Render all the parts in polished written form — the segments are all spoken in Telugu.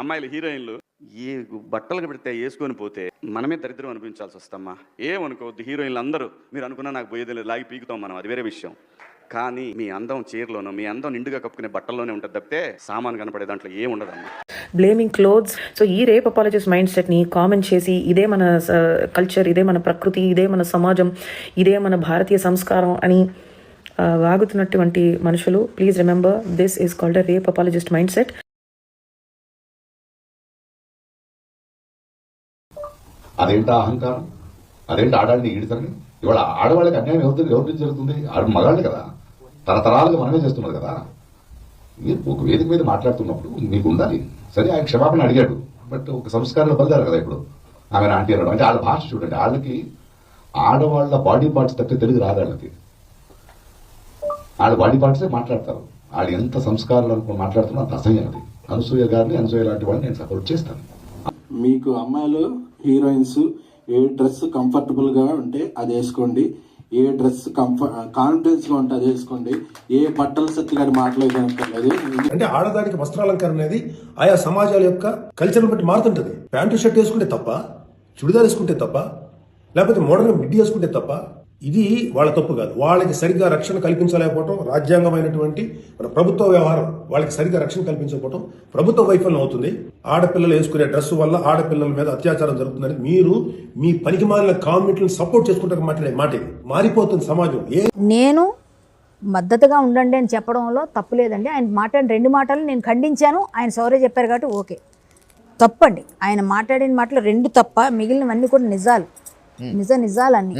అమ్మాయిలు హీరోయిన్లు ఏ బట్టలు పెడితే వేసుకొని పోతే మనమే దరిద్రం అనిపించాల్సి వస్తమ్మా. ఏమనుకోవద్దు, హీరోయిన్లు అందరూ మీరు అనుకున్నా నాకు పోయేది లేదు, లాగి పీకుతాం మనం, అది వేరే విషయం. కానీ మీ అందం చీరలోనూ, మీ అందం నిండుగా కప్పుకునే బట్టల్లోనే ఉంటుంది తప్పితే సామాను కనపడే దాంట్లో ఏం ఉండదమ్మా. Blaming clothes. సో ఈ రేప్ అపాలజిస్ట్ మైండ్ సెట్ని కామెంట్ చేసి ఇదే మన కల్చర్, ఇదే మన ప్రకృతి, ఇదే మన సమాజం, ఇదే మన భారతీయ సంస్కారం అని వాగుతున్నటువంటి మనుషులు, please remember this is called a rape apologist mindset. అదేంటా అహంకారం, అదేంటి ఆడాళ్ళని ఈడుతారని. ఇవాళ ఆడవాళ్ళకి అన్యాయం ఎవరి నుంచి జరుగుతుంది? మగాళ్ళు కదా, తరతరాలుగా మనమే చేస్తున్నారు కదా. మీరు ఒక వేదిక మీద మాట్లాడుతున్నప్పుడు మీకు ఉండాలి. సరే, ఆయన క్షమాపణ అడిగాడు, బట్ ఒక సంస్కారంలో బలిదారు కదా. ఇప్పుడు ఆమె ఆంటీ అన్నాడు అంటే వాళ్ళ భాష చూడండి. వాళ్ళకి ఆడవాళ్ళ బాడీ పార్ట్స్ తప్ప తెలుగు రాదు. వాళ్ళకి వాళ్ళ బాడీ పార్ట్సే మాట్లాడతారు. వాళ్ళు ఎంత సంస్కారాలు అనుకుని మాట్లాడుతున్నా అంత అసహ్యం. అది అనసూయ గారిని, అనసూయ లాంటి వాళ్ళని నేను సపోర్ట్ చేస్తాను. మీకు అమ్మాయిలు హీరోయిన్స్ ఏ డ్రెస్ కంఫర్టబుల్ గా ఉంటే అది వేసుకోండి, ఏ డ్రెస్ కాన్ఫిడెన్స్ గా ఉంటే అది వేసుకోండి, ఏ బట్టలు సెట్ గారి మాట్లాడలేదు. అంటే ఆడదానికి వస్త్రాలంకరణ అనేది ఆయా సమాజాల యొక్క కల్చర్ బట్టి మారుతుంటది. ప్యాంటు షర్ట్ వేసుకుంటే తప్ప, చుడిదార్ వేసుకుంటే తప్ప, లేకపోతే మోడర్న్ మిడ్డీ వేసుకుంటే తప్ప, ఇది వాళ్ళ తప్పు కాదు. వాళ్ళకి సరిగ్గా రక్షణ కల్పించలేకపోవడం రాజ్యాంగమైనటువంటి మన ప్రభుత్వ వ్యవహారం. వాళ్ళకి సరిగ్గా రక్షణ కల్పించకపోవడం ప్రభుత్వ వైఫల్యం అవుతుంది. ఆడపిల్లలు వేసుకునే డ్రెస్ వల్ల ఆడపిల్లల మీద అత్యాచారం జరుగుతుందని మీరు మీ పనికిమాలిన కామెంట్లను సపోర్ట్ చేసుకుంటారు మాట్లాడే మాట. ఇది మారిపోతుంది సమాజం. నేను మద్దతుగా ఉండండి అని చెప్పడంలో తప్పు లేదండి. ఆయన మాట్లాడిన 2 మాటలు నేను ఖండించాను. ఆయన సారీ చెప్పారు కాబట్టి ఓకే. తప్పండి, ఆయన మాట్లాడిన మాటలు 2 తప్ప, మిగిలినవన్నీ కూడా నిజాలు. నిజాలన్నీ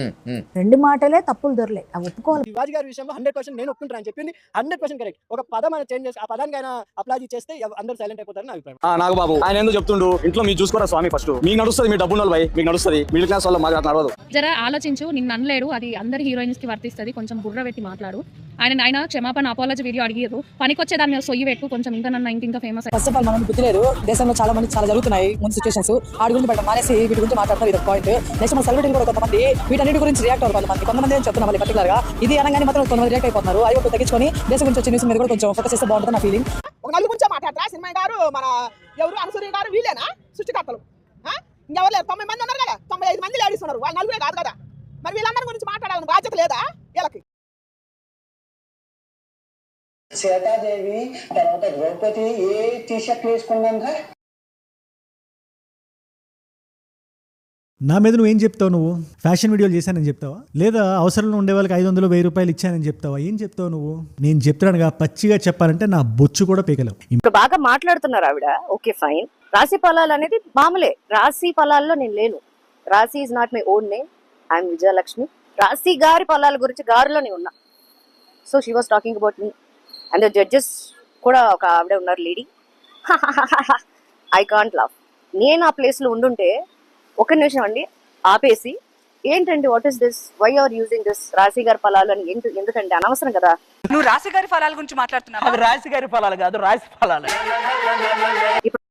2 మాటలే తప్పులు దొరలే, అవి ఒప్పుకోవాలి. శివాజీ గారి విషయంలో 100% నేను ఒప్పుకుంటాను అని చెప్పింది 100% కరెక్ట్. ఒక పదం ఆయన చేంజ్ చేసి ఆ పదానికి ఆయన అప్లాజీ చేస్తే అందరూ సైలెంట్ అయిపోతారని నా అభిప్రాయం. నాకు బాబు ఆయన ఎందుకు చెప్తుండు, ఇంట్లో మీరు చూసుకోరా స్వామి, ఫస్ట్ మీకు నడుస్తుంది, మీ డబ్బు బై మీకు నడుస్తుంది, మిడిల్ క్లాస్ వల్ల మాకు నడవదు. జర ఆలోచించు, నిన్ను అనలేడు, అది అందరి హీరోయిన్స్ కి వర్తిస్తుంది. కొంచెం బుర్ర పెట్టి మాట్లాడు. ఆయన క్షమాపణ అపాలజీ వీడియో అడిగారు, పనికొచ్చే దాని మీద సొయ్యి పెట్టు, కొంచెం ఇంకా ఫేమస్. ఫస్ట్ ఆఫ్ ఆల్ మనం బుద్ధి లేదు, దేశంలో చాలా మంది చాలా జరుగుతున్నాయి ముందు సిచ్యువేషన్స్. ఆడి గురించి బయట మానేసి వీటి గురించి మాట్లాడతారు, ఇది పాయింట్. నెక్స్ట్ మన సెలబ్రిటీలు కూడా కొంతమంది వీటన్నిటి గురించి రియాక్ట్ అవ్వాలి. కొంతమంది ఏం చెప్తున్నాం మళ్ళీ పర్టికులర్ గా, ఇది అనగానే మాత్రం కొంతమంది రియాక్ట్ అయిపోతున్నారు. అవి ఒకటి తగ్గించుకొని దేశం గురించి వచ్చే న్యూస్ మీద కూడా కొంచెం ఫోకస్ చేస్తే బాగుంటుంది నా ఫీలింగ్. ఒక నలుగురు గురించి మాట్లాడతారా? సినిమా గారు, మన ఎవరు అనసూయ గారు, వీళ్ళేనా సృష్టికర్తలు? ఇంకెవరు లేరు, 90 మంది ఉన్నారు కదా, 95 మంది లేడీస్ ఉన్నారు, వాళ్ళు నలుగురే కాదు కదా. మరి వీళ్ళందరి గురించి మాట్లాడాలని బాధ్యత లేదా వీళ్ళకి? సీతాదేవి తర్వాత ద్రౌపది ఏ టీ షర్ట్ వేసుకున్నాక నా మీద నువ్వేం చెప్తావు? నువ్వు ఫ్యాషన్ వీడియోలు చేశానని చెప్తావా, లేదా అవసరంలో ఉండే వాళ్ళకి 500 1000 రూపాయలు ఇచ్చానని చెప్తావా? ఏం చెప్తావు నువ్వు? నేను చెప్తున్నానుగా, పచ్చిగా చెప్పాలంటే నా బొచ్చు కూడా పీకలేవు. ఇప్పుడు బాగా మాట్లాడుతున్నారు ఆవిడ, ఓకే ఫైన్. రాశి ఫలాలు అనేది మామూలే, రాశి ఫలాల్లో నేను లేను. రాశి is not my own name, I'm Vijayalakshmi. రాశి గారి ఫలాల గురించి గారిలో నేను ఉన్నా. So she was talking about me and the judges కూడా ఒక ఆవిడ ఉన్నారు లేడీ. I can't love. నేను ఆ ప్లేస్లో ఉండుంటే ఒక నిమిషం అండి ఆపేసి, ఏంటండి what is this, why are using this రాశి గారి ఫలాలు అని ఎందుకంటే అనవసరం కదా. నువ్వు రాశి గారి ఫలాల గురించి మాట్లాడుతున్నావు. రాశి గారి ఫలాలు కాదు, రాశి ఫలాలు. ఇప్పుడు